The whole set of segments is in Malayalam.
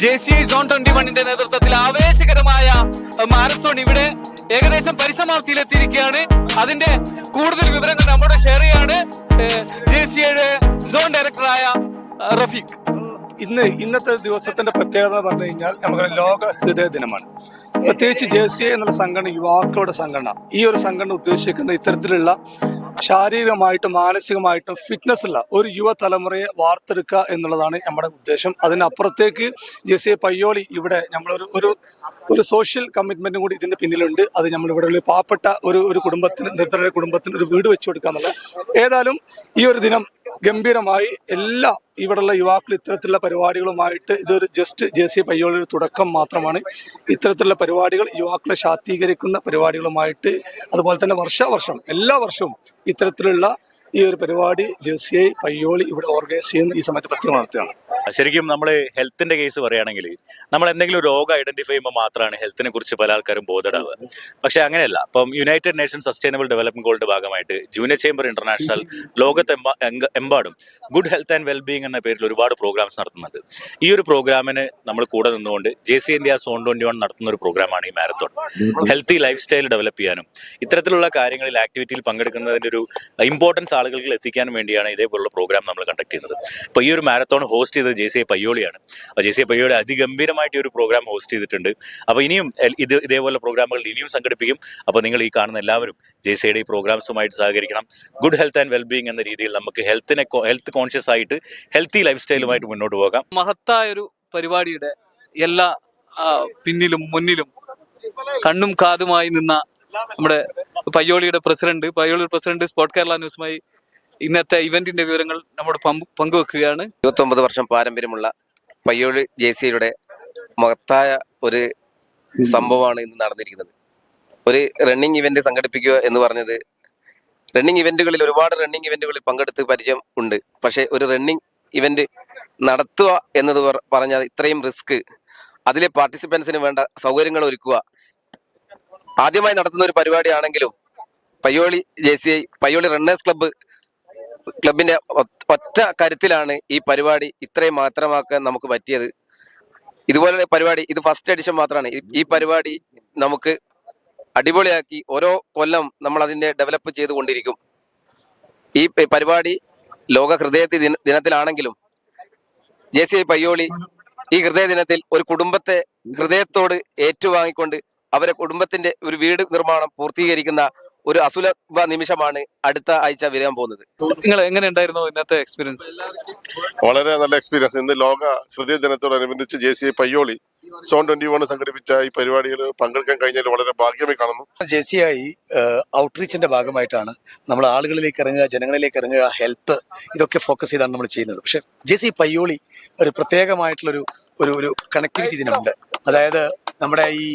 JCI സോൺ 21ന്റെ നേതൃത്വത്തിൽ ആവേശകരമായ മാരത്തോൺ ഇവിടെ ഏകദേശം പരിസമാപ്തിയിലെത്തിയിരിക്കുകയാണ്. അതിന്റെ കൂടുതൽ വിവരങ്ങൾ നമ്മോട് ഷെയർ ചെയ്യാണ് JCIയുടെ സോൺ ഡയറക്ടറായ റഫീഖ്. ഇന്നത്തെ ദിവസത്തിന്റെ പ്രത്യേകത പറഞ്ഞു കഴിഞ്ഞാൽ നമുക്ക് ലോക ഹൃദയ ദിനമാണ്. പ്രത്യേകിച്ച് JCI എന്നുള്ള സംഘടന യുവാക്കളുടെ സംഘടന. ഈ ഒരു സംഘടന ഉദ്ദേശിക്കുന്ന ഇത്തരത്തിലുള്ള ശാരീരികമായിട്ടും മാനസികമായിട്ടും ഫിറ്റ്നസ് ഉള്ള ഒരു യുവതലമുറയെ വാർത്തെടുക്കുക എന്നുള്ളതാണ് നമ്മുടെ ഉദ്ദേശം. അതിനപ്പുറത്തേക്ക് JCI പയ്യോളി ഇവിടെ ഒരു സോഷ്യൽ കമ്മിറ്റ്മെന്റും കൂടി ഇതിന്റെ പിന്നിലുണ്ട്. അത് നമ്മളിവിടെ ഉള്ള പാവപ്പെട്ട ഒരു കുടുംബത്തിന്, നിർത്തല കുടുംബത്തിന് ഒരു വീട് വെച്ചു കൊടുക്കുക എന്നുള്ളത്. ഏതായാലും ഈ ഒരു ദിനം ഗംഭീരമായി എല്ലാ ഇവിടെയുള്ള യുവാക്കൾ ഇത്തരത്തിലുള്ള പരിപാടികളുമായിട്ട് ഇതൊരു ജസ്റ്റ് JCI പയ്യോളിയുടെ തുടക്കം മാത്രമാണ്. ഇത്തരത്തിലുള്ള പരിപാടികൾ യുവാക്കളെ ശാക്തീകരിക്കുന്ന പരിപാടികളുമായിട്ട് അതുപോലെ തന്നെ വർഷാവർഷം എല്ലാ വർഷവും ഇത്തരത്തിലുള്ള ഈ ഒരു പരിപാടി JCI പയ്യോളി ഇവിടെ ഓർഗനൈസ് ചെയ്യുന്ന ഈ സമയത്ത് പ്രത്യേകം നടത്തുകയാണ്. ശരിക്കും നമ്മൾ ഹെൽത്തിന്റെ കേസ് പറയുകയാണെങ്കിൽ നമ്മൾ എന്തെങ്കിലും ഒരു രോഗം ഐഡന്റിഫൈ ചെയ്യുമ്പോൾ മാത്രമാണ് ഹെൽത്തിനെ കുറിച്ച് പല ആൾക്കാരും ബോധഡാവുക. പക്ഷെ അങ്ങനെയല്ല. ഇപ്പം യുണൈറ്റഡ് നേഷൻസ് സസ്റ്റൈനബിൾ ഡെവലപ്മെന്റ് ഗോളിന്റെ ഭാഗമായിട്ട് ജൂനിയർ ചേംബർ ഇന്റർനാഷണൽ ലോകത്തെമ്പാടും ഗുഡ് ഹെൽത്ത് ആൻഡ് വെൽബീയിങ് എന്ന പേരിൽ ഒരുപാട് പ്രോഗ്രാംസ് നടത്തുന്നുണ്ട്. ഈ ഒരു പ്രോഗ്രാമിന് നമ്മൾ കൂടെ നിന്നുകൊണ്ട് JCI ഇന്ത്യ സോൺ 21 നടത്തുന്ന ഒരു പ്രോഗ്രാമാണ് ഈ marathon. Healthy life style develop ചെയ്യാനും ഇത്തരത്തിലുള്ള കാര്യങ്ങളിൽ ആക്ടിവിറ്റിയിൽ പങ്കെടുക്കുന്നതിന്റെ ഒരു ഇമ്പോർട്ടൻസ് ആളുകളിൽ എത്തിക്കാനും വേണ്ടിയാണ് ഇതേപോലുള്ള പ്രോഗ്രാം നമ്മൾ കണ്ടക്ട് ചെയ്യുന്നത്. അപ്പോൾ ഈ ഒരു മാരത്തോൺ ഹോസ്റ്റ് ചെയ്തത് JCI പയ്യോളിയാണ്. JCI പയ്യോളി അതിഗംഭീരമായിട്ട് ഒരു പ്രോഗ്രാം ഹോസ്റ്റ് ചെയ്തിട്ടുണ്ട്. അപ്പോൾ ഇനിയും ഇതേപോലെ പ്രോഗ്രാമുകൾ ഇനിയും സംഘടിപ്പിക്കും. അപ്പോൾ നിങ്ങൾ ഈ കാണുന്ന എല്ലാവരും JCIയുടെ ഈ പ്രോഗ്രാംസുമായിട്ട് സഹകരിക്കണം. ഗുഡ് ഹെൽത്ത് ആൻഡ് വെൽബീയിങ് എന്ന രീതിയിൽ നമുക്ക് ഹെൽത്ത് കോൺഷ്യസ് ആയിട്ട് ഹെൽത്തി ലൈഫ് സ്റ്റൈലുമായിട്ട് മുന്നോട്ട് പോകാം. മഹത്തായ ഒരു പരിപാടിയുടെ എല്ലാ പിന്നിലും മുന്നിലും കണ്ണും കാതുമായി നിന്ന നമ്മുടെ പയ്യോളിയുടെ പ്രസിഡന്റ് സ്പോർട് കേരള ന്യൂസുമായി ഇന്നത്തെ ഇവന്റിന്റെ വിവരങ്ങൾ നമ്മോട് പങ്കുവെക്കുകയാണ്. 29 വർഷം പാരമ്പര്യമുള്ള പയ്യോളി JCIയുടെ മഹത്തായ ഒരു സംഭവമാണ് ഇന്ന് നടന്നിരിക്കുന്നത്. ഒരു റണ്ണിങ് ഇവന്റ് സംഘടിപ്പിക്കുക എന്ന് പറഞ്ഞത്, റണ്ണിങ് ഇവന്റുകളിൽ ഒരുപാട് റണ്ണിങ് ഇവന്റുകളിൽ പങ്കെടുത്ത് പരിചയം ഉണ്ട്. പക്ഷെ ഒരു റണ്ണിങ് ഇവന്റ് നടത്തുക എന്നത് പറഞ്ഞാൽ ഇത്രയും റിസ്ക്, അതിലെ പാർട്ടിസിപ്പൻസിന് വേണ്ട സൗകര്യങ്ങൾ ഒരുക്കുക, ആദ്യമായി നടത്തുന്ന ഒരു പരിപാടിയാണെങ്കിലും പയ്യോളി JCI പയ്യോളി റണ്ണേഴ്സ് ക്ലബിന്റെ ഒറ്റ കരുത്തിലാണ് ഈ പരിപാടി ഇത്രയും മാത്രമാക്കാൻ നമുക്ക് പറ്റിയത്. ഇതുപോലുള്ള പരിപാടി ഇത് ഫസ്റ്റ് എഡിഷൻ മാത്രമാണ്. ഈ പരിപാടി നമുക്ക് അടിപൊളിയാക്കി ഓരോ കൊല്ലം നമ്മൾ അതിന്റെ ഡെവലപ്പ് ചെയ്തുകൊണ്ടിരിക്കും. ഈ പരിപാടി ലോക ഹൃദയ ദിനത്തിലാണെങ്കിലും JCI പയ്യോളി ഈ ഹൃദയ ദിനത്തിൽ ഒരു കുടുംബത്തെ ഹൃദയത്തോട് ഏറ്റുവാങ്ങിക്കൊണ്ട് അവരെ കുടുംബത്തിന്റെ ഒരു വീട് നിർമ്മാണം പൂർത്തീകരിക്കുന്ന ഒരു അസുലഭ നിമിഷമാണ് അടുത്ത ആഴ്ച വരാൻ പോകുന്നത്. നിങ്ങൾ എങ്ങനെ ഉണ്ടായിരുന്നു ഇന്നത്തെ എക്സ്പീരിയൻസ്? വളരെ നല്ല എക്സ്പീരിയൻസ്. ഇന്ന് ലോക ഹൃദയ ദിനത്തോടനുബന്ധിച്ച് JCI പയ്യോളി സോൺ 21 സംഘടിപ്പിച്ച ഈ പരിപാടികൾ പങ്കെടുക്കാൻ കഴിഞ്ഞാൽ വളരെ ഭാഗ്യമായി കാണുന്നു. JCI ഔട്ട്റീച്ചിന്റെ ഭാഗമായിട്ടാണ് നമ്മൾ ആളുകളിലേക്ക് ഇറങ്ങുക, ജനങ്ങളിലേക്ക് ഇറങ്ങുക, ഹെൽത്ത് ഇതൊക്കെ ഫോക്കസ് ചെയ്താണ് നമ്മൾ ചെയ്യുന്നത്. പക്ഷെ JCI പയ്യോളി ഒരു പ്രത്യേകമായിട്ടുള്ളൊരു ഒരു കണക്ടിവിറ്റി ഇതിനുണ്ട്. അതായത് നമ്മുടെ ഈ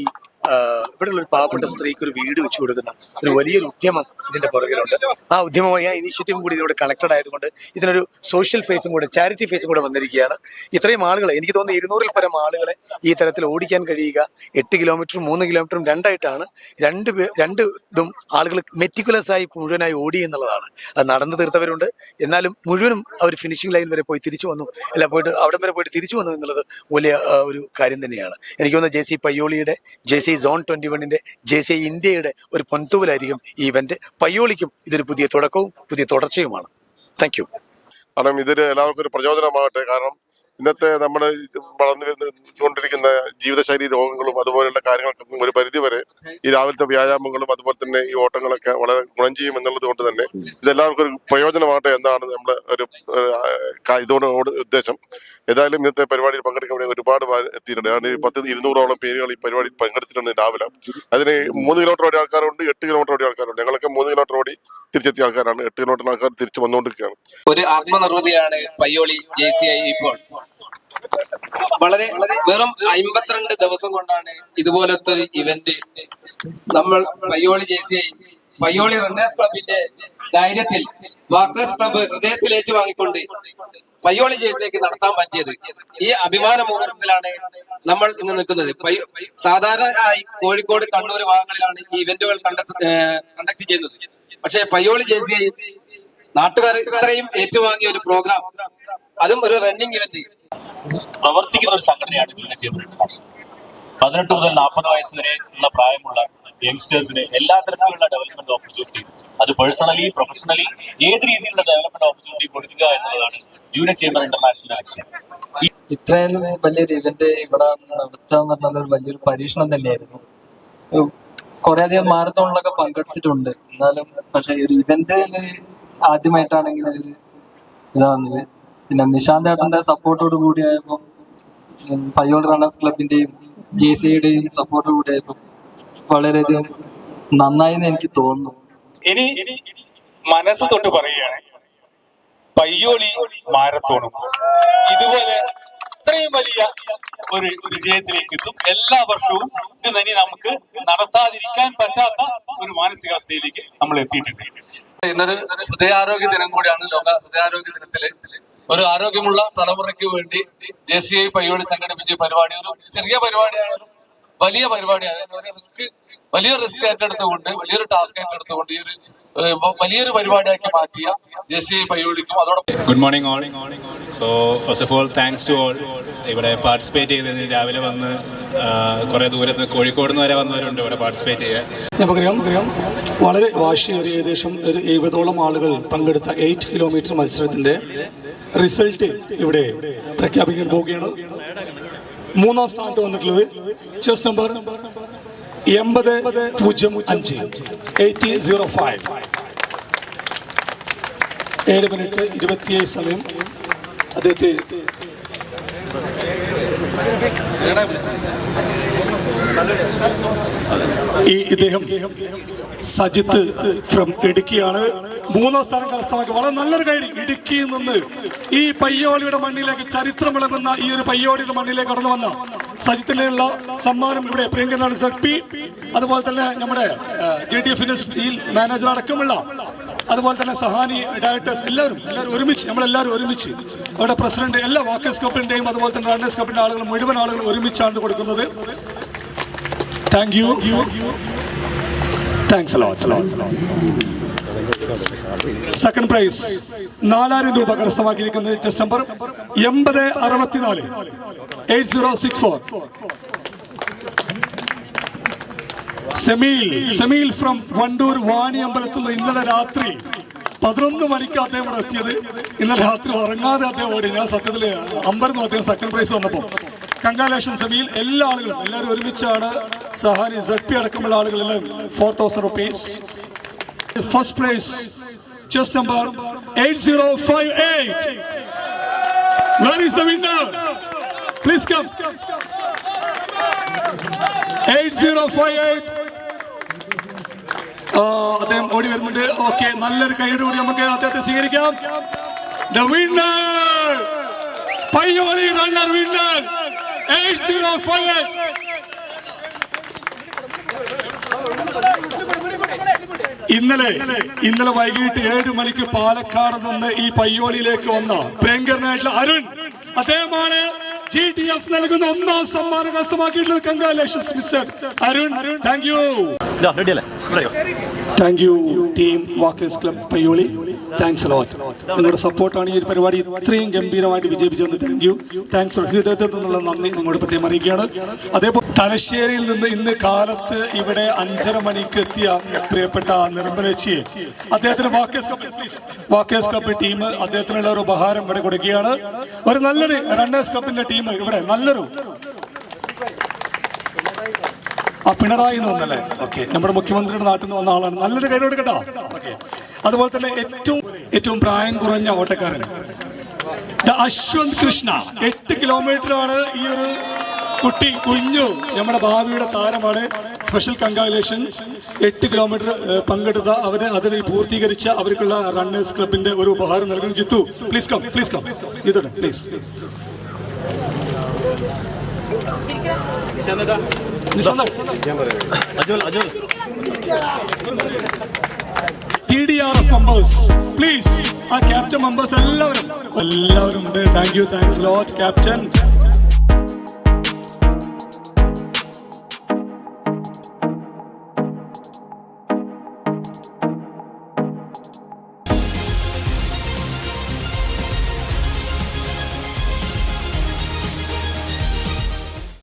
ഇവിടെയുള്ള ഒരു പാവപ്പെട്ട സ്ത്രീക്ക് ഒരു വീട് വെച്ചു കൊടുക്കുന്ന ഒരു വലിയൊരു ഉദ്യമം ഇതിന്റെ പുറകിലുണ്ട്. ആ ഉദ്യമമായ ഇനീഷ്യേറ്റീവും കൂടി ഇതിനോട് കണക്റ്റഡ് ആയതുകൊണ്ട് ഇതിനൊരു സോഷ്യൽ ഫേസും കൂടെ, ചാരിറ്റി ഫേസും കൂടെ വന്നിരിക്കുകയാണ്. ഇത്രയും ആളുകളെ, എനിക്ക് തോന്നുന്നു 200-ൽ പരം ആളുകളെ ഈ തരത്തിൽ ഓടിക്കാൻ കഴിയുക. 8 കിലോമീറ്ററും 3 കിലോമീറ്ററും രണ്ടായിട്ടാണ് രണ്ടും ആളുകൾ മെറ്റിക്കുലസ് ആയി മുഴുവനായി ഓടി എന്നുള്ളതാണ്. അത് നടന്നു തീർത്തവരുണ്ട്, എന്നാലും മുഴുവനും അവർ ഫിനിഷിംഗ് ലൈൻ വരെ പോയി തിരിച്ചു വന്നു, അല്ല പോയിട്ട് അവിടം വരെ പോയിട്ട് തിരിച്ചു വന്നു എന്നുള്ളത് വലിയ ഒരു കാര്യം തന്നെയാണ്. എനിക്ക് തോന്നുന്നു JCI പയ്യോളിയുടെ, JCI സോൺ 21ന്റെ, JCI ഇന്ത്യയുടെ ഒരു പൊൻതൂവലായിരിക്കും ഈ ഇവന്റ്. പയ്യോളിക്കും ഇതൊരു പുതിയ തുടക്കവും പുതിയ തുടർച്ചയുമാണ്. Thank you. കാരണം ഇതിന് എല്ലാവർക്കും ഒരു പ്രചോദനമാകട്ടെ. കാരണം ഇന്നത്തെ നമ്മുടെ വളർന്നു കൊണ്ടിരിക്കുന്ന ജീവിതശൈലി രോഗങ്ങളും അതുപോലെയുള്ള കാര്യങ്ങൾക്കൊക്കെ ഒരു പരിധിവരെ ഈ രാവിലത്തെ വ്യായാമങ്ങളും അതുപോലെ തന്നെ ഈ ഓട്ടങ്ങളൊക്കെ വളരെ ഗുണം ചെയ്യും എന്നുള്ളത് കൊണ്ട് തന്നെ ഇതെല്ലാവർക്കും ഒരു പ്രയോജനമാകട്ടെ എന്നാണ് നമ്മുടെ ഒരു ഇതോട് ഉദ്ദേശം. ഏതായാലും ഇന്നത്തെ പരിപാടിയിൽ പങ്കെടുക്കാൻ വേണ്ടി ഒരുപാട് എത്തിയിട്ടുണ്ട്. അതായത് 200-ഓളം പേരുകൾ ഈ പരിപാടിയിൽ പങ്കെടുത്തിട്ടുണ്ട് രാവിലെ. അതിന് 3 കിലോമീറ്റർ ഓടിയ ആൾക്കാരുണ്ട്, 8 കിലോമീറ്റർ ഓടിയ ആൾക്കാരുണ്ട്. ഞങ്ങളൊക്കെ 3 കിലോമീറ്റർ ഓടി തിരിച്ചെത്തിയ ആൾക്കാരാണ്. 8 കിലോമീറ്റർ ആൾക്കാർ തിരിച്ചു വന്നുകൊണ്ടിരിക്കുകയാണ്. ഒരു ആത്മനിർവൃതിയാണ് പയ്യോളി JCI ഇപ്പോൾ. വളരെ വെറും 52 ദിവസം കൊണ്ടാണ് ഇതുപോലത്തെ ഒരു ഇവന്റ് നമ്മൾ പയ്യോളി JCI പയ്യോളി റണ്ണേഴ്സ് ക്ലബിന്റെ ധൈര്യത്തിൽ, വാക്കേഴ്സ് ക്ലബ്ബ് ഹൃദയത്തിൽ ഏറ്റുവാങ്ങിക്കൊണ്ട് പയ്യോളി JCIക്ക് നടത്താൻ പറ്റിയത്. ഈ അഭിമാന മുഹൂർത്തത്തിലാണ് നമ്മൾ ഇന്ന് നിൽക്കുന്നത്. സാധാരണയായി കോഴിക്കോട്, കണ്ണൂർ ഭാഗങ്ങളിലാണ് ഈ ഇവന്റുകൾ കണ്ടക്ട് ചെയ്യുന്നത്. പക്ഷെ പയ്യോളി JCI നാട്ടുകാർ ഇത്രയും ഏറ്റുവാങ്ങിയ ഒരു പ്രോഗ്രാം, അതും ഒരു റണ്ണിങ് ഇവന്റ്, പ്രവർത്തിക്കുന്ന ഒരു സംഘടനയാണ് ജൂനിയർ ചേംബർ ഇന്റർനാഷണൽ. 18 മുതൽ 40 വയസ്സ് വരെ ഉള്ള പ്രായമുള്ള യങ്സ്റ്റേഴ്സിന് എല്ലാ തരത്തിലുള്ള ഡെവലപ്മെന്റ് ഓപ്പർച്യൂണിറ്റി, അത് പേഴ്സണലി പ്രൊഫഷണലി ഏത് രീതിയിലുള്ള ഡെവലപ്മെന്റ് ഓപ്പർച്യൂണിറ്റി കൊടുക്കുക എന്നുള്ളതാണ് ജൂനിയർ ചേംബർ ഇന്റർനാഷണൽ ലക്ഷ്യം. ഇത്രയും വലിയൊരു ഇവന്റ് ഇവിടെ നടത്തുക എന്ന് പറഞ്ഞാൽ ഒരു വലിയൊരു പരീക്ഷണം തന്നെയായിരുന്നു. കുറെ അധികം മാരത്തോണിലൊക്കെ പങ്കെടുത്തിട്ടുണ്ട്, എന്നാലും പക്ഷെ ഒരു ഇവന്റില് ആദ്യമായിട്ടാണ് ഇങ്ങനെ ഒരു ഇതാവുന്നത്. പിന്നെ നിശാന്ത് ഏട്ടന്റെ സപ്പോർട്ടോട് കൂടിയായപ്പോ പയ്യോളി റണ്ണേഴ്സ് ക്ലബിന്റെയും JCIയുടെയും സപ്പോർട്ടോട് കൂടിയായപ്പോ വളരെയധികം നന്നായി എന്ന് എനിക്ക് തോന്നുന്നു. ഇനി മനസ്സ് തൊട്ട് പറയുകയാണ്, പയ്യോളി മാരത്തോണും ഇതുപോലെ ഇത്രയും വലിയ ഒരു വിജയത്തിലേക്ക് എത്തും. എല്ലാ വർഷവും ഇത് തന്നെ നമുക്ക് നടത്താതിരിക്കാൻ പറ്റാത്ത ഒരു മാനസികാവസ്ഥയിലേക്ക് നമ്മൾ എത്തിയിട്ടുണ്ട്. ഇന്നൊരു ഹൃദയാരോഗ്യ ദിനം കൂടിയാണ്. ലോക ഹൃദയാരോഗ്യ ദിനത്തില് ഒരു ആരോഗ്യമുള്ള തലമുറയ്ക്ക് വേണ്ടി JCI പയ്യോളി സംഘടിപ്പിച്ച പരിപാടി ഒരു ചെറിയ പരിപാടിയായാലും വലിയ പരിപാടിയായാലും വലിയ റിസ്ക് ഏറ്റെടുത്തുകൊണ്ട് വലിയൊരു ടാസ്ക് ഏറ്റെടുത്തുകൊണ്ട് ഈ ഒരു വലിയൊരു പരിപാടിയാക്കി മാറ്റിയ JCI പയ്യോളിക്കും അതോടൊപ്പം good morning all. So first of all thanks to all. ഇവിടെ പാർട്ടിസിപ്പേറ്റ് ചെയ്തതിന് രാവിലെ വന്ന് കുറേ ദൂരത്ത് കോഴിക്കോട് നിന്ന് വരെ വന്നവരുണ്ട് ഇവിടെ പാർട്ടിസിപ്പേറ്റ് ചെയ്യാൻ. നമുക്കറിയാം വളരെ വാശിയേറിയ ഏകദേശം ഒരു 70ഓളം ആളുകൾ പങ്കെടുത്ത 8 കിലോമീറ്റർ മത്സരത്തിന്റെ റിസൾട്ട് ഇവിടെ പ്രഖ്യാപിക്കാൻ പോവുകയാണ്. 3ാം സ്ഥാനത്ത് വന്നിട്ടുള്ളത് ചെസ് നമ്പർ 8005 8005 7 മിനിറ്റ് 27 സമയം. അദ്ദേഹത്തെ ഇദ്ദേഹം സജിത്ത് ഫ്രം ഇടുക്കിയാണ് 3ാം സ്ഥാനം കരസ്ഥമാക്കി. വളരെ നല്ലൊരു കൈ ഇടുക്കിയിൽ നിന്ന് ഈ പയ്യോളിയുടെ മണ്ണിലേക്ക് ചരിത്രം വിളങ്ങുന്ന ഈ ഒരു പയ്യോളിയുടെ മണ്ണിലേക്ക് കടന്നു വന്ന സജിത്തിനുള്ള സമ്മാനം ഇവിടെ പ്രിയങ്കരനാണ് ZP, അതുപോലെ തന്നെ നമ്മുടെ JDFന്റെ സ്റ്റീൽ മാനേജർ അടക്കമുള്ള, അതുപോലെ തന്നെ സഹാനി ഡയറക്ടേഴ്സ് എല്ലാവരും ഒരുമിച്ച് നമ്മളെല്ലാവരും ഒരുമിച്ച് അവിടെ പ്രസിഡന്റ് എല്ലാ വാക്കേഴ്സ് കപ്പിന്റെയും അതുപോലെ തന്നെ റണ്ണേഴ്സ് കപ്പിന്റെ ആളുകൾ മുഴുവൻ ആളുകൾ ഒരുമിച്ചാണ് കൊടുക്കുന്നത്. Thank you, thanks a lot. Second prize 4000 രൂപ കരസ്ഥമാക്കിയിരിക്കുന്നത് chess number 8064 8064 Sameel from Wandoor വാണി അമ്പലത്തിൽ നിന്ന് ഇന്നലെ രാത്രി 11 മണിക്ക് അദ്ദേഹം ഇവിടെ എത്തിയത്. ഇന്നലെ രാത്രി ഉറങ്ങാതെ അദ്ദേഹം ഓടി. ഞാൻ സത്യത്തിൽ അമ്പരന്ന് അദ്ദേഹം സെക്കൻഡ് പ്രൈസ് വന്നപ്പോൾ. കൺഗ്രാലേഷൻ സെമീൽ. എല്ലാ ആളുകളും എല്ലാവരും ഒരുമിച്ചാണ്. സഹാനി ZP അടക്കമുള്ള ആളുകളെല്ലാം 4000 rupees. First prize chess number 8058. Where is the winner? Please come. 8058. അദ്ദേഹം ഓടി വരുന്നുണ്ട്. ഓക്കെ, നല്ലൊരു കൈയ്യോട് കൂടി നമുക്ക് അദ്ദേഹത്തെ സ്വീകരിക്കാം. The winner, Payyoli runner winner 8058. ഇന്നലെ വൈകിട്ട് 7 മണിക്ക് പാലക്കാട് നിന്ന് ഈ പയ്യോളിയിലേക്ക് വന്ന പ്രിയങ്കരനായിട്ടുള്ള അരുൺ, അദ്ദേഹമാണ് GTF നൽകുന്ന 1ാം സമ്മാനം കരസ്ഥമാക്കിയിട്ടുള്ളത്. Congratulations mister Arun. Thank you. Thank you team Walkers Club Payyoli. Thanks a lot. നിങ്ങളുടെ സപ്പോർട്ടാണ് ഈ ഒരു പരിപാടി ഇത്രയും ഗംഭീരമായിട്ട് വിജയിപ്പിച്ചത്. Thank you. താങ്ക്സ്. ഹൃദയത്തിൽ നിന്നുള്ള നന്ദി നിങ്ങളോട് പ്രത്യേകം അറിയിക്കുകയാണ്. അതേപോലെ തലശ്ശേരിയിൽ നിന്ന് ഇന്ന് കാലത്ത് ഇവിടെ 5:30 മണിക്ക് എത്തിയ പ്രിയപ്പെട്ട നിർമ്മലേച്ചിയെ അദ്ദേഹത്തിന് വാക്കേഴ്സ് ക്ലബ് ടീം അദ്ദേഹത്തിനുള്ള ഒരു ഉപഹാരം ഇവിടെ കൊടുക്കുകയാണ്. ഒരു നല്ലൊരു റണ്ണേഴ്സ് ക്ലബിന്റെ ടീം ഇവിടെ നല്ലൊരു പിണറായി എന്ന് വന്നല്ലേ. ഓക്കെ, നമ്മുടെ മുഖ്യമന്ത്രിയുടെ നാട്ടിൽ നിന്ന് വന്ന ആളാണ്. നല്ലൊരു കൈ കൊടുക്കട്ടോ. ഓക്കെ, അതുപോലെ തന്നെ ഏറ്റവും പ്രായം കുറഞ്ഞ ഓട്ടക്കാരൻ അശ്വന്ത് കൃഷ്ണ. 8 കിലോമീറ്റർ ആണ് ഈ ഒരു കുഞ്ഞു നമ്മുടെ ഭാവിയുടെ താരമാണ്. Special congratulation. 8 കിലോമീറ്റർ പങ്കെടുത്ത അവര് അതിൽ പൂർത്തീകരിച്ച അവർക്കുള്ള റണ്ണേഴ്സ് ക്ലബിന്റെ ഒരു ഉപഹാരം നൽകുന്നു. ജിത്തു പ്ലീസ് കം ജിത്തോട്ടെ പ്ലീസ്. TDRF members, please. ആ ക്യാപ്റ്റൻ മെമ്പേഴ്സ് എല്ലാവരും ഉണ്ട്. Thank you. Thanks lot captain.